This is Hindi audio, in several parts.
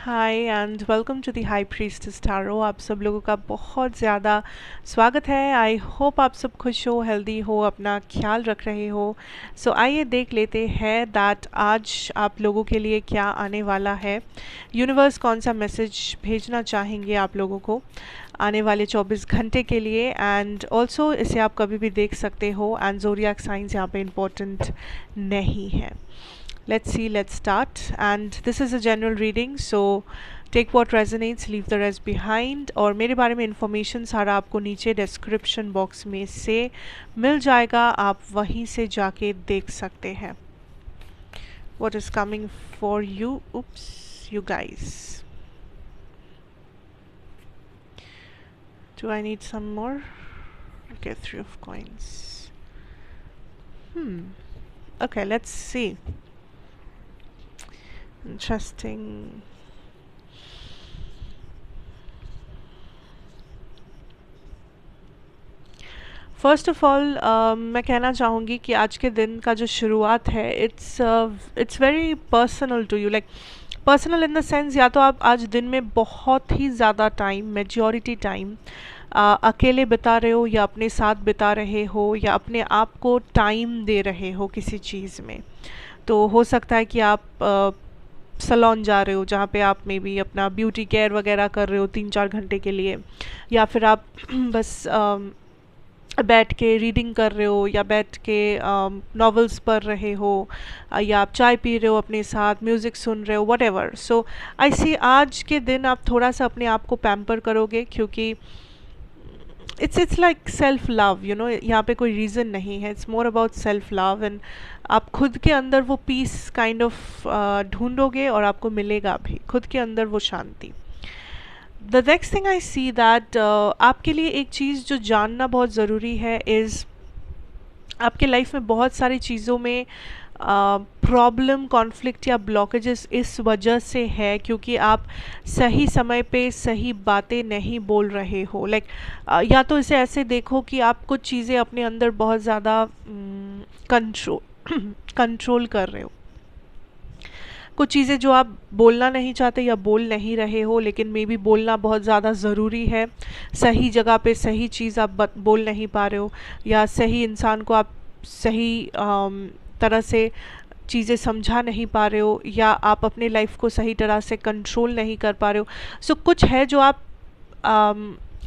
Hi and welcome to the High Priestess Tarot. आप सब लोगों का बहुत ज़्यादा स्वागत है। आई होप आप सब खुश हो, हेल्दी हो, अपना ख्याल रख रहे हो। आइए देख लेते हैं दैट आज आप लोगों के लिए क्या आने वाला है। यूनिवर्स कौन सा मैसेज भेजना चाहेंगे आप लोगों को आने वाले 24 घंटे के लिए। एंड ऑल्सो इसे आप कभी भी देख सकते हो एंड ज़ोडिएक साइंस यहाँ पे इम्पोर्टेंट नहीं है। Let's see, let's start. And this is a general reading, so take what resonates, leave the rest behind. और मेरे बारे में इंफॉर्मेशन सारा आपको नीचे डिस्क्रिप्शन बॉक्स में से मिल जाएगा, आप वहीं से जाके देख सकते हैं। What is coming for you? Oops, you guys. Do I need some more? Okay, 3 of coins. Okay, let's see. Interesting. First of all मैं कहना चाहूँगी कि आज के दिन का जो शुरुआत है it's very personal to you, like personal in the sense या तो आप आज दिन में बहुत ही ज़्यादा टाइम, मेजॉरिटी टाइम अकेले बिता रहे हो या अपने साथ बिता रहे हो या अपने आप को टाइम दे रहे हो किसी चीज़ में। तो हो सकता है कि आप सलोन जा रहे हो जहाँ पे आप मे बी अपना ब्यूटी केयर वगैरह कर रहे हो 3-4 घंटे के लिए, या फिर आप बस बैठ के रीडिंग कर रहे हो या बैठ के नॉवेल्स पढ़ रहे हो या आप चाय पी रहे हो अपने साथ, म्यूज़िक सुन रहे हो, वट एवर। सो आई सी आज के दिन आप थोड़ा सा अपने आप को पैम्पर करोगे क्योंकि it's like self love, you know. यहाँ पे कोई रीज़न नहीं है, it's more about self love. And आप खुद के अंदर वो पीस काइंड ऑफ ढूंढोगे और आपको मिलेगा भी खुद के अंदर वो शांति। The next thing I see that आपके लिए एक चीज़ जो जानना बहुत ज़रूरी है इज़ आपके लाइफ में बहुत सारी चीज़ों में प्रॉब्लम, कॉन्फ्लिक्ट या ब्लॉकेजेस इस वजह से है क्योंकि आप सही समय पे सही बातें नहीं बोल रहे हो। लाइक या तो इसे ऐसे देखो कि आप कुछ चीज़ें अपने अंदर बहुत ज़्यादा कंट्रोल कर रहे हो, कुछ चीज़ें जो आप बोलना नहीं चाहते या बोल नहीं रहे हो लेकिन मे बी बोलना बहुत ज़्यादा ज़रूरी है। सही जगह पे सही चीज़ आप बोल नहीं पा रहे हो या सही इंसान को आप सही तरह से चीज़ें समझा नहीं पा रहे हो या आप अपने लाइफ को सही तरह से कंट्रोल नहीं कर पा रहे हो। सो कुछ है जो आप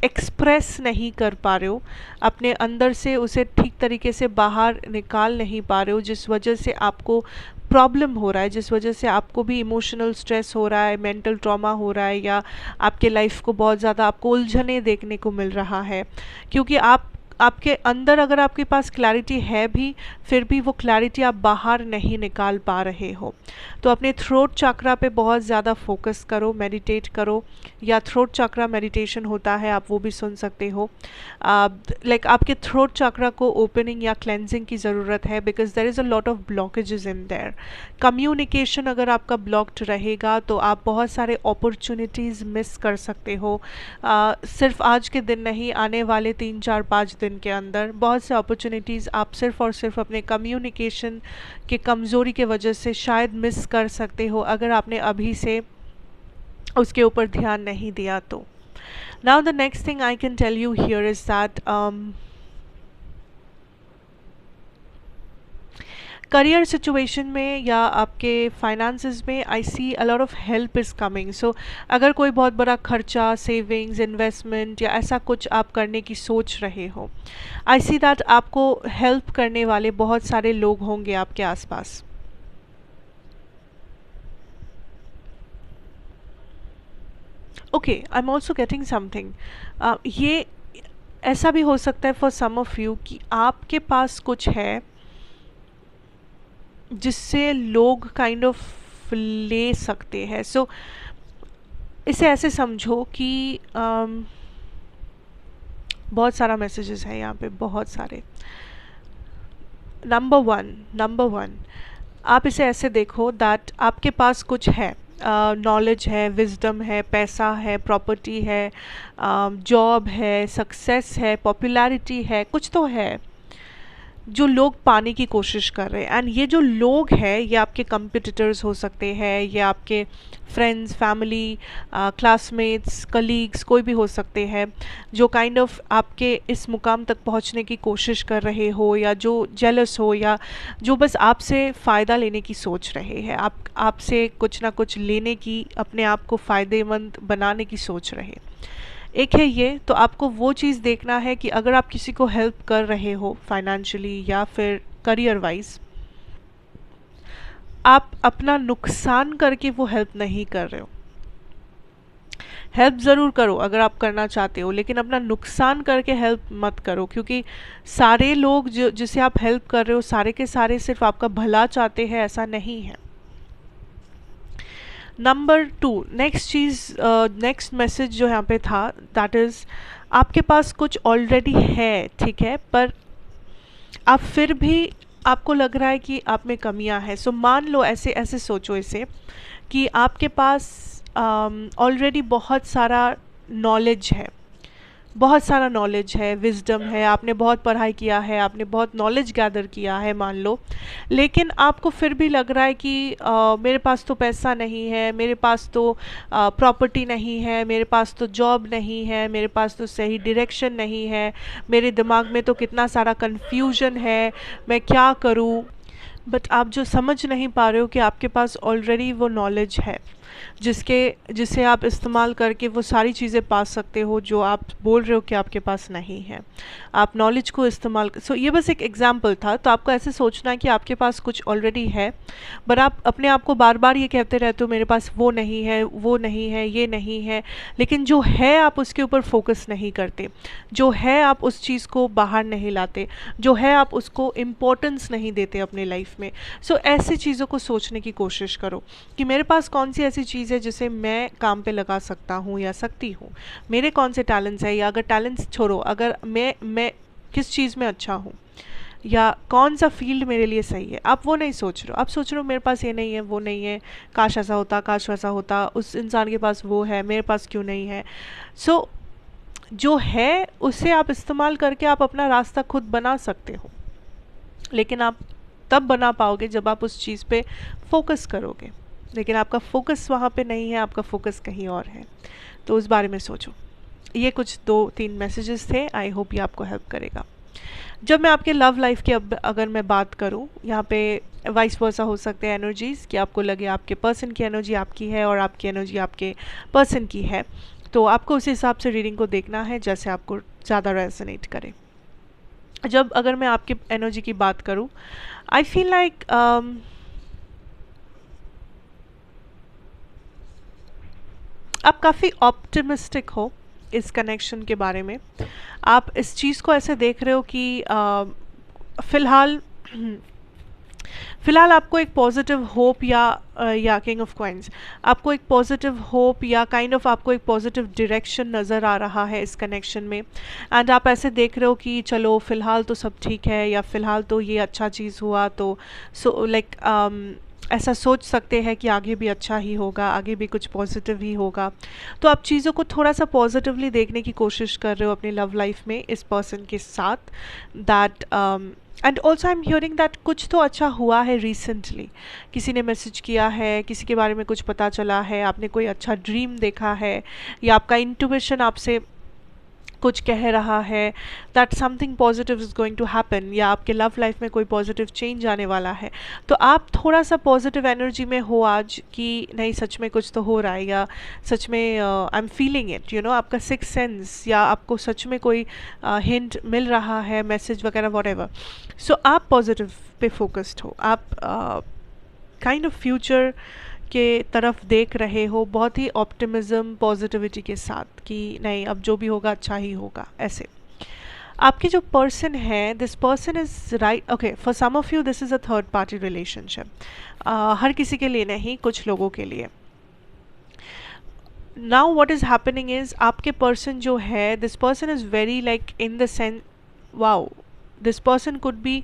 एक्सप्रेस नहीं कर पा रहे हो अपने अंदर से, उसे ठीक तरीके से बाहर निकाल नहीं पा रहे हो, जिस वजह से आपको प्रॉब्लम हो रहा है, जिस वजह से आपको भी इमोशनल स्ट्रेस हो रहा है, मेंटल ट्रॉमा हो रहा है या आपके लाइफ को बहुत ज़्यादा आपको उलझने देखने को मिल रहा है। क्योंकि आपके अंदर अगर आपके पास क्लैरिटी है भी, फिर भी वो क्लैरिटी आप बाहर नहीं निकाल पा रहे हो। तो अपने थ्रोट चक्रा पे बहुत ज़्यादा फोकस करो, मेडिटेट करो, या थ्रोट चक्रा मेडिटेशन होता है, आप वो भी सुन सकते हो। लाइक आपके थ्रोट चक्रा को ओपनिंग या क्लेंजिंग की ज़रूरत है because there is a lot of blockages in there. Communication अगर आपका ब्लॉक्ड रहेगा तो आप बहुत सारे अपॉर्चुनिटीज़ मिस कर सकते हो। सिर्फ आज के दिन नहीं, आने वाले 3-4-5 दिन के अंदर बहुत से अपॉर्चुनिटीज़ आप सिर्फ और सिर्फ अपने कम्युनिकेशन के कमज़ोरी के वजह से शायद मिस कर सकते हो अगर आपने अभी से उसके ऊपर ध्यान नहीं दिया तो। Now the next thing I can tell you here is that career situation में या आपके फाइनेंसेस में I see a lot of help is coming. So अगर कोई बहुत बड़ा खर्चा, सेविंग्स, इन्वेस्टमेंट या ऐसा कुछ आप करने की सोच रहे हो, आई सी दैट आपको हेल्प करने वाले बहुत सारे लोग होंगे आपके आसपास। Okay, I am also getting something. ये ऐसा भी हो सकता है फॉर सम ऑफ यू कि आपके पास कुछ है जिससे लोग काइंड ऑफ ले सकते हैं। सो इसे ऐसे समझो कि बहुत सारा मैसेजेस है यहाँ पे, बहुत सारे। नंबर वन आप इसे ऐसे देखो दैट आपके पास कुछ है, नॉलेज है, विजडम है, पैसा है, प्रॉपर्टी है, जॉब है, सक्सेस है, पॉपुलैरिटी है, कुछ तो है जो लोग पाने की कोशिश कर रहे हैं। एंड ये जो लोग हैं ये आपके कंपिटिटर्स हो सकते हैं, ये आपके फ्रेंड्स, फैमिली, क्लासमेट्स, कलीग्स, कोई भी हो सकते हैं जो काइंड ऑफ आपके इस मुकाम तक पहुंचने की कोशिश कर रहे हो, या जो जेलस हो, या जो बस आपसे फ़ायदा लेने की सोच रहे हैं, आपसे कुछ ना कुछ लेने की, अपने आप को फ़ायदेमंद बनाने की सोच रहे। एक है ये, तो आपको वो चीज़ देखना है कि अगर आप किसी को हेल्प कर रहे हो फाइनेंशियली या फिर करियर वाइज, आप अपना नुकसान करके वो हेल्प नहीं कर रहे हो। हेल्प ज़रूर करो अगर आप करना चाहते हो, लेकिन अपना नुकसान करके हेल्प मत करो, क्योंकि सारे लोग जो जिसे आप हेल्प कर रहे हो सारे के सारे सिर्फ आपका भला चाहते हैं, ऐसा नहीं है। नंबर 2, नेक्स्ट चीज़, नेक्स्ट मैसेज जो यहाँ पे था, दैट इज़ आपके पास कुछ ऑलरेडी है, ठीक है, पर आप फिर भी आपको लग रहा है कि आप में कमियां हैं। सो मान लो, ऐसे ऐसे सोचो इसे, कि आपके पास ऑलरेडी बहुत सारा नॉलेज है, बहुत सारा नॉलेज है, विजडम है, आपने बहुत पढ़ाई किया है, आपने बहुत नॉलेज गैदर किया है मान लो, लेकिन आपको फिर भी लग रहा है कि मेरे पास तो पैसा नहीं है, मेरे पास तो प्रॉपर्टी नहीं है, मेरे पास तो जॉब नहीं है, मेरे पास तो सही डायरेक्शन नहीं है, मेरे दिमाग में तो कितना सारा कन्फ्यूजन है, मैं क्या करूँ। बट आप जो समझ नहीं पा रहे हो कि आपके पास ऑलरेडी वो नॉलेज है जिसे आप इस्तेमाल करके वो सारी चीज़ें पा सकते हो जो आप बोल रहे हो कि आपके पास नहीं है। आप नॉलेज को इस्तेमाल ये बस एक एग्जांपल था। तो आपको ऐसे सोचना है कि आपके पास कुछ ऑलरेडी है, पर आप अपने आप को बार बार ये कहते रहते हो मेरे पास वो नहीं है, वो नहीं है, ये नहीं है, लेकिन जो है आप उसके ऊपर फोकस नहीं करते, जो है आप उस चीज़ को बाहर नहीं लाते, जो है आप उसको इम्पोर्टेंस नहीं देते अपने लाइफ में। सो ऐसी चीज़ों को सोचने की कोशिश करो कि मेरे पास कौन सी ऐसी चीज़ है जिसे मैं काम पे लगा सकता हूँ या सकती हूँ, मेरे कौन से टैलेंट्स है, या अगर टैलेंट्स छोड़ो, अगर मैं किस चीज़ में अच्छा हूँ, या कौन सा फील्ड मेरे लिए सही है। आप वो नहीं सोच रहे हो, आप सोच रहे हो मेरे पास ये नहीं है, वो नहीं है, काश ऐसा होता, काश वैसा होता, उस इंसान के पास वो है, मेरे पास क्यों नहीं है। सो जो है उसे आप इस्तेमाल करके आप अपना रास्ता खुद बना सकते हो, लेकिन आप तब बना पाओगे जब आप उस चीज़ पे फोकस करोगे, लेकिन आपका फोकस वहाँ पे नहीं है, आपका फोकस कहीं और है। तो उस बारे में सोचो। ये कुछ 2-3 मैसेजेस थे, आई होप ये आपको हेल्प करेगा। जब मैं आपके लव लाइफ की अगर मैं बात करूँ, यहाँ पे वाइस वर्सा हो सकते हैं एनर्जीज़, कि आपको लगे आपके पर्सन की एनर्जी आपकी है और आपकी एनर्जी आपके पर्सन की है, तो आपको उस हिसाब से रीडिंग को देखना है जैसे आपको ज़्यादा रेजोनेट करे। जब अगर मैं आपके एनर्जी की बात करूँ, आई फील लाइक आप काफ़ी ऑप्टिमिस्टिक हो इस कनेक्शन के बारे में। आप इस चीज़ को ऐसे देख रहे हो कि फ़िलहाल फ़िलहाल आपको एक पॉजिटिव होप या किंग ऑफ कॉइन्स, आपको एक पॉजिटिव होप या काइंड ऑफ आपको एक पॉजिटिव डायरेक्शन नज़र आ रहा है इस कनेक्शन में। एंड आप ऐसे देख रहे हो कि चलो फ़िलहाल तो सब ठीक है, या फ़िलहाल तो ये अच्छा चीज़ हुआ, तो ऐसा सोच सकते हैं कि आगे भी अच्छा ही होगा, आगे भी कुछ पॉजिटिव ही होगा। तो आप चीज़ों को थोड़ा सा पॉजिटिवली देखने की कोशिश कर रहे हो अपनी लव लाइफ में इस पर्सन के साथ। That and also I am hearing that कुछ तो अच्छा हुआ है रिसेंटली, किसी ने मैसेज किया है, किसी के बारे में कुछ पता चला है, आपने कोई अच्छा ड्रीम देखा है, या आपका इंट्यूशन आपसे कुछ कह रहा है that something positive is going to happen, या आपके लव लाइफ में कोई पॉजिटिव चेंज आने वाला है। तो आप थोड़ा सा पॉजिटिव एनर्जी में हो आज कि नहीं सच में कुछ तो हो रहा है, या सच में I am feeling it, you know, आपका सिक्स सेंस, या आपको सच में कोई हिंट मिल रहा है, मैसेज वगैरह वॉटएवर। सो आप पॉजिटिव पे फोकस्ड हो, आप काइंड ऑफ फ्यूचर के तरफ देख रहे हो बहुत ही ऑप्टिमिज्म पॉजिटिविटी के साथ कि नहीं अब जो भी होगा अच्छा ही होगा। ऐसे आपके जो पर्सन है, this person is right, okay, for some of you this is a third party relationship, हर किसी के लिए नहीं, कुछ लोगों के लिए। Now what is happening is आपके पर्सन जो है, this person is very like in the sense, wow, this person could be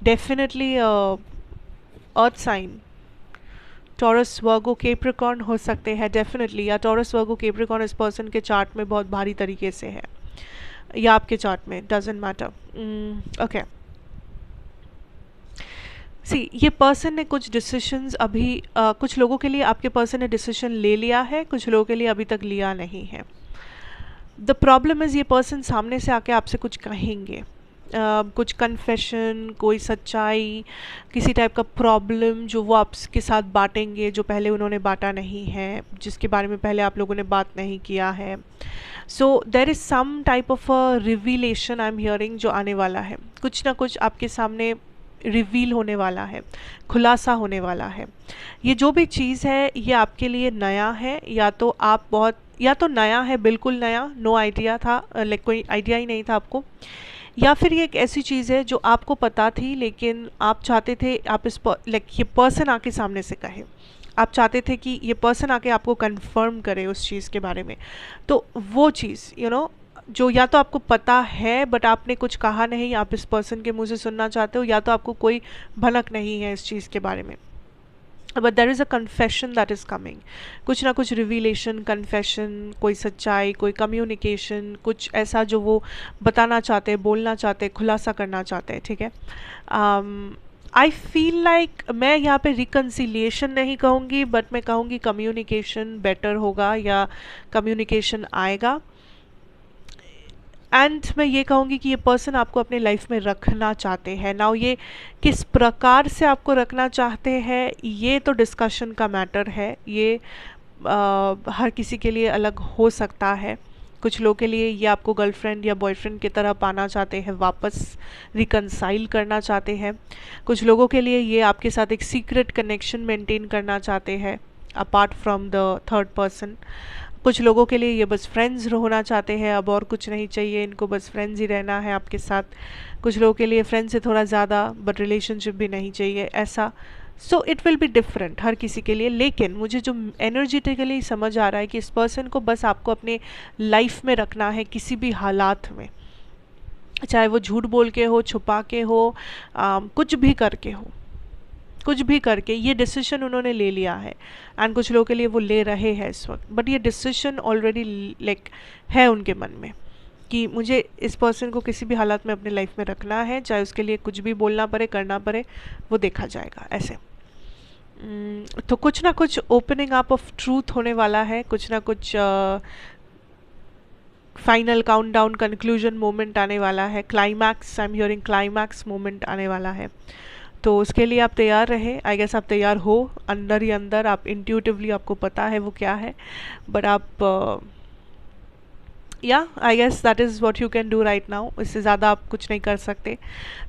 definitely earth sign, Taurus Virgo Capricorn हो सकते हैं डेफिनेटली, या टॉरस वर्गो केप्रिकॉर्न इस पर्सन के चार्ट में बहुत भारी तरीके से है, या आपके चार्ट में, डजेंट मैटर। ओके, सी ये पर्सन ने कुछ डिसीशंस अभी कुछ लोगों के लिए आपके पर्सन ने डिसीजन ले लिया है, कुछ लोगों के लिए अभी तक लिया नहीं है। द प्रॉब्लम इज़ ये पर्सन सामने से आके आपसे कुछ कहेंगे, कुछ कन्फेशन, कोई सच्चाई, किसी टाइप का प्रॉब्लम जो वो आपके साथ बांटेंगे, जो पहले उन्होंने बांटा नहीं है, जिसके बारे में पहले आप लोगों ने बात नहीं किया है। So there is some type of a revelation I am hearing जो आने वाला है, कुछ ना कुछ आपके सामने रिवील होने वाला है, खुलासा होने वाला है। ये जो भी चीज़ है ये आपके लिए नया है, या तो आप बहुत, या तो नया है बिल्कुल नया, नो आइडिया था, लाइक कोई आइडिया ही नहीं था आपको, या फिर ये एक ऐसी चीज़ है जो आपको पता थी लेकिन आप चाहते थे आप इस लाइक ये पर्सन आके सामने से कहे, आप चाहते थे कि ये पर्सन आके आपको कंफर्म करे उस चीज़ के बारे में। तो वो चीज़ जो या तो आपको पता है बट आपने कुछ कहा नहीं, आप इस पर्सन के मुंह से सुनना चाहते हो, या तो आपको कोई भनक नहीं है इस चीज़ के बारे में, but there is a confession that is coming. कुछ ना कुछ रिवीलेशन, कन्फेशन, कोई सच्चाई, कोई कम्युनिकेशन, कुछ ऐसा जो वो बताना चाहते हैं, बोलना चाहते हैं, खुलासा करना चाहते हैं, ठीक है। आई फील लाइक मैं यहाँ पे रिकन्सिलिएशन नहीं कहूँगी, बट मैं कहूँगी कम्युनिकेशन बेटर होगा या कम्युनिकेशन आएगा। एंड मैं ये कहूँगी कि ये पर्सन आपको अपने लाइफ में रखना चाहते हैं। नाउ ये किस प्रकार से आपको रखना चाहते हैं ये तो डिस्कशन का मैटर है, ये हर किसी के लिए अलग हो सकता है। कुछ लोगों के लिए ये आपको गर्लफ्रेंड या बॉयफ्रेंड की तरह पाना चाहते हैं, वापस रिकन्साइल करना चाहते हैं। कुछ लोगों के लिए ये आपके साथ एक सीक्रेट कनेक्शन मेंटेन करना चाहते हैं apart from the third person. कुछ लोगों के लिए ये बस फ्रेंड्स होना चाहते हैं, अब और कुछ नहीं चाहिए इनको, बस फ्रेंड्स ही रहना है आपके साथ। कुछ लोगों के लिए फ्रेंड्स से थोड़ा ज़्यादा बट रिलेशनशिप भी नहीं चाहिए, ऐसा। So it will be different हर किसी के लिए, लेकिन मुझे जो एनर्जेटिकली समझ आ रहा है कि इस पर्सन को बस आपको अपने लाइफ में रखना है किसी भी हालात में, चाहे वो झूठ बोल के हो, छुपा के हो, कुछ भी करके हो, कुछ भी करके ये डिसीजन उन्होंने ले लिया है। एंड कुछ लोगों के लिए वो ले रहे हैं इस वक्त, बट ये डिसीजन ऑलरेडी लाइक है उनके मन में कि मुझे इस पर्सन को किसी भी हालत में अपने लाइफ में रखना है, चाहे उसके लिए कुछ भी बोलना पड़े, करना पड़े, वो देखा जाएगा, ऐसे। तो कुछ ना कुछ ओपनिंग अप ऑफ ट्रूथ होने वाला है, कुछ ना कुछ फाइनल काउंटडाउन कंक्लूजन मोमेंट आने वाला है, climax, I am hearing climax moment आने वाला है। तो उसके लिए आप तैयार रहे, आई गेस आप तैयार हो अंदर ही अंदर, आप इंट्यूटिवली आपको पता है वो क्या है, बट आप या I guess that is what you can do right now, इससे ज़्यादा आप कुछ नहीं कर सकते।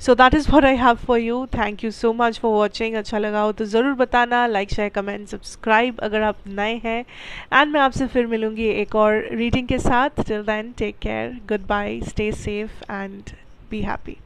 So that is what I have for you. Thank you so much for watching. अच्छा लगा हो तो ज़रूर बताना, लाइक शेयर कमेंट सब्सक्राइब अगर आप नए हैं। एंड मैं आपसे फिर मिलूँगी एक और रीडिंग के साथ। Till then take care, good bye, stay safe and be happy.